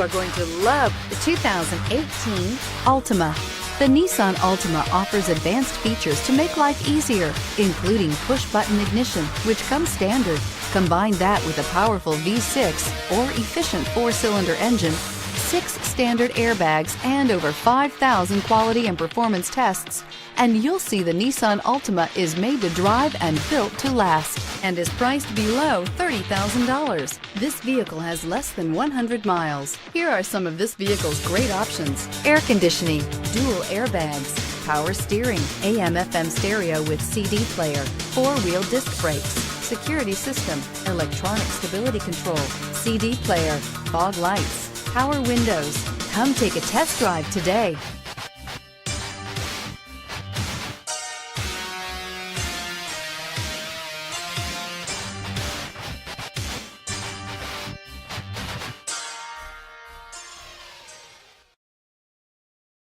are going to love the 2018 Altima. The Nissan Altima offers advanced features to make life easier, including push-button ignition, which comes standard. Combine that with a powerful V6 or efficient 4-cylinder engine, 6 standard airbags, and over 5,000 quality and performance tests, and you'll see the Nissan Altima is made to drive and built to last and is priced below $30,000. This vehicle has less than 100 miles. Here are some of this vehicle's great options: air conditioning, dual airbags, power steering, AM/FM stereo with CD player, 4-wheel disc brakes, security system, electronic stability control, CD player, fog lights, power windows. Come take a test drive today.